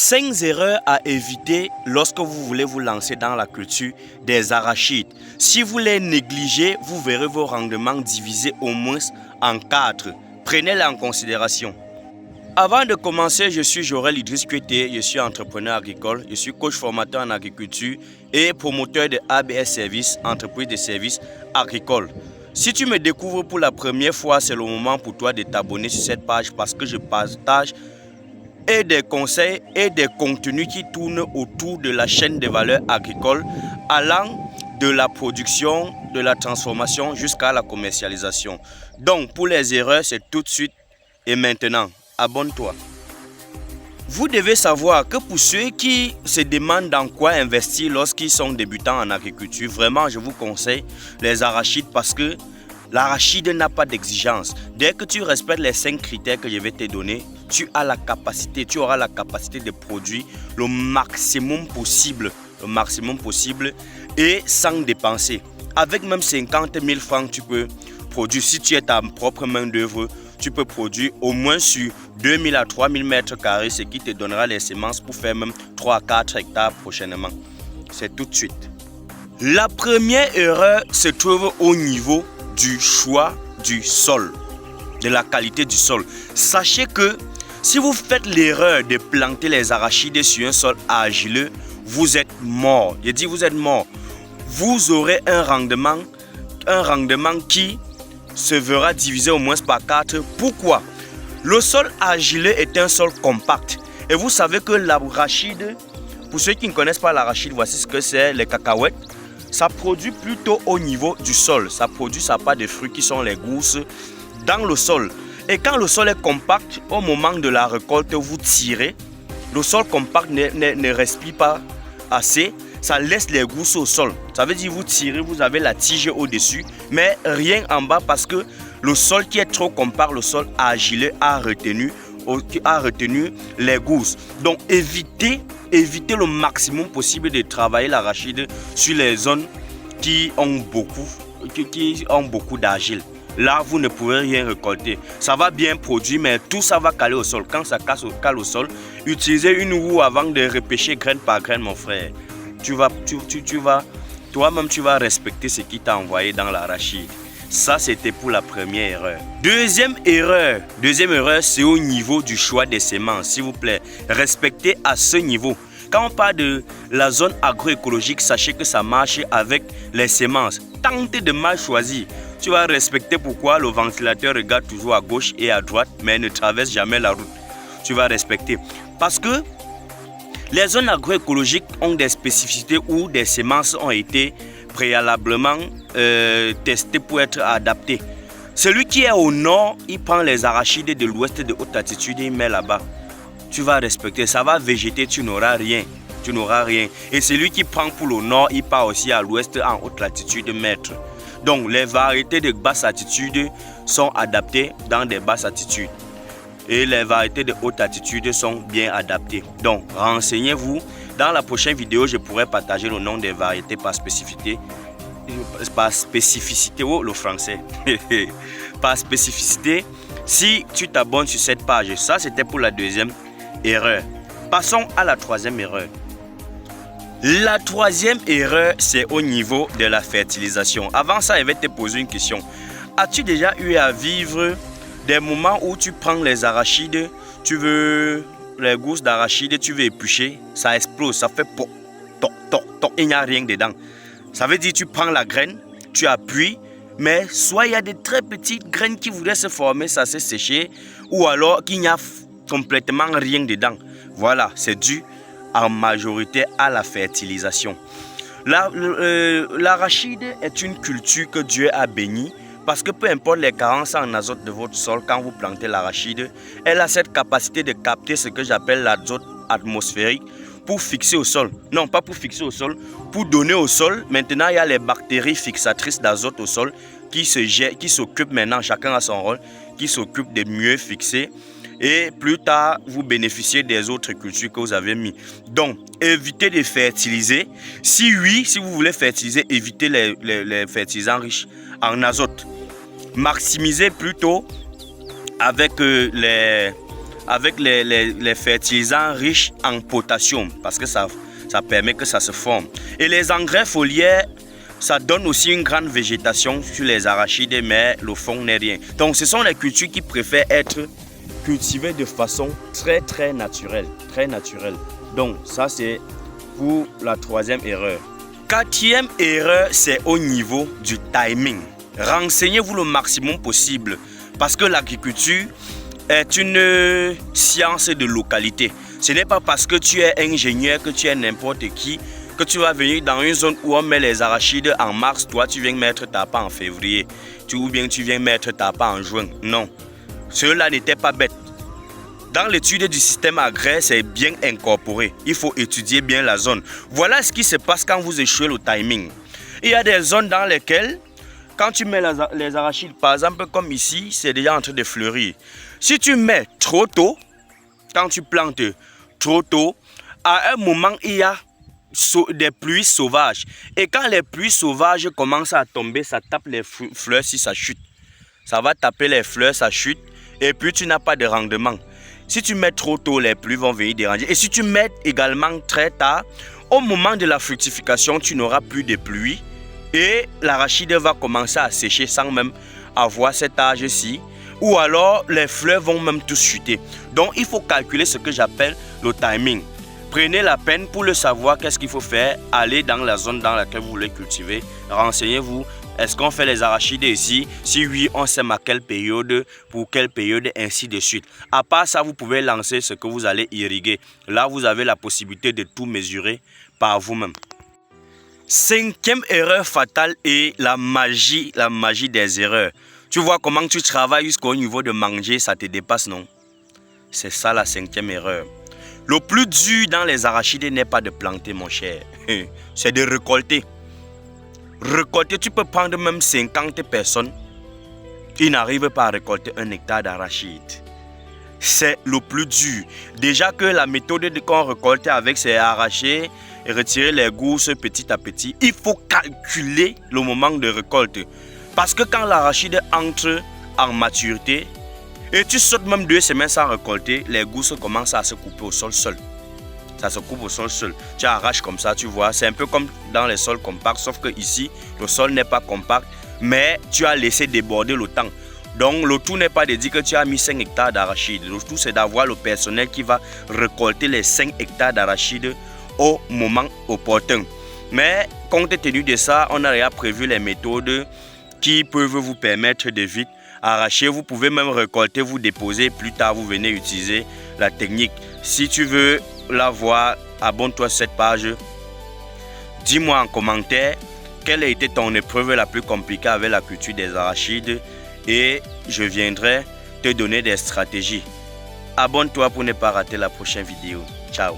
5 erreurs à éviter lorsque vous voulez vous lancer dans la culture des arachides. Si vous les négligez, vous verrez vos rendements divisés au moins en 4. Prenez-les en considération. Avant de commencer, je suis Jorel Idriss Kouete, je suis entrepreneur agricole, je suis coach formateur en agriculture et promoteur de ABS Services, entreprise de services agricoles. Si tu me découvres pour la première fois, c'est le moment pour toi de t'abonner sur cette page parce que je partage et des conseils et des contenus qui tournent autour de la chaîne de valeur agricole allant de la production, de la transformation jusqu'à la commercialisation. Donc pour les erreurs, c'est tout de suite et maintenant. Abonne-toi. Vous devez savoir que pour ceux qui se demandent dans quoi investir lorsqu'ils sont débutants en agriculture, vraiment je vous conseille les arachides parce que l'arachide n'a pas d'exigence. Dès que tu respectes les 5 critères que je vais te donner, tu auras la capacité de produire le maximum possible et sans dépenser. Avec même 50 000 francs, tu peux produire. Si tu es ta propre main d'œuvre, tu peux produire au moins sur 2 000 à 3 000 mètres carrés, ce qui te donnera les semences pour faire même 3 à 4 hectares prochainement. C'est tout de suite. La première erreur se trouve au niveau du choix du sol, de la qualité du sol. Sachez que si vous faites l'erreur de planter les arachides sur un sol argileux, vous êtes mort. Je dis vous êtes mort. Vous aurez un rendement qui se verra divisé au moins par 4. Pourquoi? Le sol argileux est un sol compact. Et vous savez que l'arachide, pour ceux qui ne connaissent pas l'arachide, voici ce que c'est, les cacahuètes. Ça produit plutôt au niveau du sol. Ça produit sa part de fruits qui sont les gousses dans le sol. Et quand le sol est compact, au moment de la récolte, vous tirez. Le sol compact ne respire pas assez. Ça laisse les gousses au sol. Ça veut dire vous tirez, vous avez la tige au-dessus, mais rien en bas parce que le sol qui est trop compact, le sol argileux a retenu les gousses. Donc évitez le maximum possible de travailler l'arachide sur les zones qui ont beaucoup d'argile. Là, vous ne pourrez rien récolter. Ça va bien produire, mais tout ça va caler au sol. Quand ça cale au sol, utilisez une roue avant de repêcher graine par graine, mon frère. Toi-même, tu vas respecter ce qui t'a envoyé dans l'arachide. Ça, c'était pour la première erreur. Deuxième erreur, c'est au niveau du choix des semences. S'il vous plaît, respectez à ce niveau. Quand on parle de la zone agroécologique, sachez que ça marche avec les semences. Tentez de mal choisir. Tu vas respecter pourquoi le ventilateur regarde toujours à gauche et à droite, mais ne traverse jamais la route. Tu vas respecter. Parce que les zones agroécologiques ont des spécificités où des semences ont été préalablement testées pour être adaptées. Celui qui est au nord, il prend les arachides de l'ouest de haute altitude et il met là-bas. Tu vas respecter, ça va végéter, tu n'auras rien. Et celui qui prend pour le nord, il part aussi à l'ouest en haute latitude mettre. Donc les variétés de basse altitude sont adaptées dans des basses altitudes. Et les variétés de haute altitude sont bien adaptées. Donc, renseignez-vous. Dans la prochaine vidéo, je pourrai partager le nom des variétés par spécificité. Le français. Par spécificité, si tu t'abonnes sur cette page. Ça, c'était pour la deuxième erreur. Passons à la troisième erreur. La troisième erreur, c'est au niveau de la fertilisation. Avant ça, je vais te poser une question. As-tu déjà eu à vivre des moments où tu prends les arachides, les gousses d'arachides, tu veux éplucher, ça explose, ça fait pop, toc, il n'y a rien dedans. Ça veut dire tu prends la graine, tu appuies, mais soit il y a des très petites graines qui voudraient se former, ça s'est séché, ou alors qu'il n'y a complètement rien dedans. Voilà, c'est dû en majorité à la fertilisation. L'arachide est une culture que Dieu a bénie. Parce que peu importe les carences en azote de votre sol, quand vous plantez l'arachide, elle a cette capacité de capter ce que j'appelle l'azote atmosphérique pour fixer au sol. Non, pas pour fixer au sol, pour donner au sol. Maintenant, il y a les bactéries fixatrices d'azote au sol qui s'occupent maintenant, chacun a son rôle, qui s'occupent de mieux fixer. Et plus tard, vous bénéficiez des autres cultures que vous avez mis. Donc, évitez de fertiliser. Si vous voulez fertiliser, évitez les fertilisants riches en azote. Maximisez plutôt avec avec les fertilisants riches en potassium parce que ça permet que ça se forme. Et les engrais foliaires, ça donne aussi une grande végétation sur les arachides, mais le fond n'est rien. Donc ce sont les cultures qui préfèrent être cultivées de façon très naturelle. Donc ça c'est pour la troisième erreur. Quatrième erreur, c'est au niveau du timing. Renseignez-vous le maximum possible parce que l'agriculture est une science de localité. Ce n'est pas parce que tu es ingénieur, que tu es n'importe qui, que tu vas venir dans une zone où on met les arachides en mars, toi tu viens mettre ta part en février, ou bien tu viens mettre ta part en juin. Non, cela n'était pas bête. Dans l'étude du système agraire, c'est bien incorporé. Il faut étudier bien la zone. Voilà ce qui se passe quand vous échouez le timing. Il y a des zones dans lesquelles, quand tu mets les arachides, par exemple comme ici, c'est déjà en train de fleurir. Si tu mets trop tôt, quand tu plantes trop tôt, à un moment, il y a des pluies sauvages. Et quand les pluies sauvages commencent à tomber, ça tape les fleurs si ça chute. Ça va taper les fleurs, ça chute. Et puis tu n'as pas de rendement. Si tu mets trop tôt, les pluies vont venir déranger. Et si tu mets également très tard, au moment de la fructification, tu n'auras plus de pluie. Et l'arachide va commencer à sécher sans même avoir cet âge-ci. Ou alors, les fleurs vont même tous chuter. Donc, il faut calculer ce que j'appelle le timing. Prenez la peine pour le savoir, qu'est-ce qu'il faut faire. Allez dans la zone dans laquelle vous voulez cultiver. Renseignez-vous. Est-ce qu'on fait les arachides ici? Si oui, on sème à quelle période, pour quelle période, ainsi de suite. À part ça, vous pouvez lancer ce que vous allez irriguer. Là, vous avez la possibilité de tout mesurer par vous-même. Cinquième erreur fatale est la magie des erreurs. Tu vois comment tu travailles jusqu'au niveau de manger, ça te dépasse, non? C'est ça la cinquième erreur. Le plus dur dans les arachides n'est pas de planter, mon cher. C'est de récolter. Récolter, tu peux prendre même 50 personnes. Ils n'arrivent pas à récolter 1 hectare d'arachide. C'est le plus dur. Déjà que la méthode qu'on récolte avec, c'est arracher et retirer les gousses petit à petit. Il faut calculer le moment de récolte. Parce que quand l'arachide entre en maturité, et tu sautes même 2 semaines sans récolter, les gousses commencent à se couper au sol seul. Ça se coupe au sol seul. Tu arraches comme ça, tu vois. C'est un peu comme dans les sols compacts, sauf que ici, le sol n'est pas compact, mais tu as laissé déborder le temps. Donc, le tout n'est pas de dire que tu as mis 5 hectares d'arachides. Le tout, c'est d'avoir le personnel qui va récolter les 5 hectares d'arachides au moment opportun. Mais, compte tenu de ça, on a déjà prévu les méthodes qui peuvent vous permettre de vite arracher. Vous pouvez même récolter, vous déposer. Plus tard, vous venez utiliser la technique. Si tu veux la voir, abonne-toi à cette page. Dis-moi en commentaire quelle a été ton épreuve la plus compliquée avec la culture des arachides et je viendrai te donner des stratégies. Abonne-toi pour ne pas rater la prochaine vidéo. Ciao.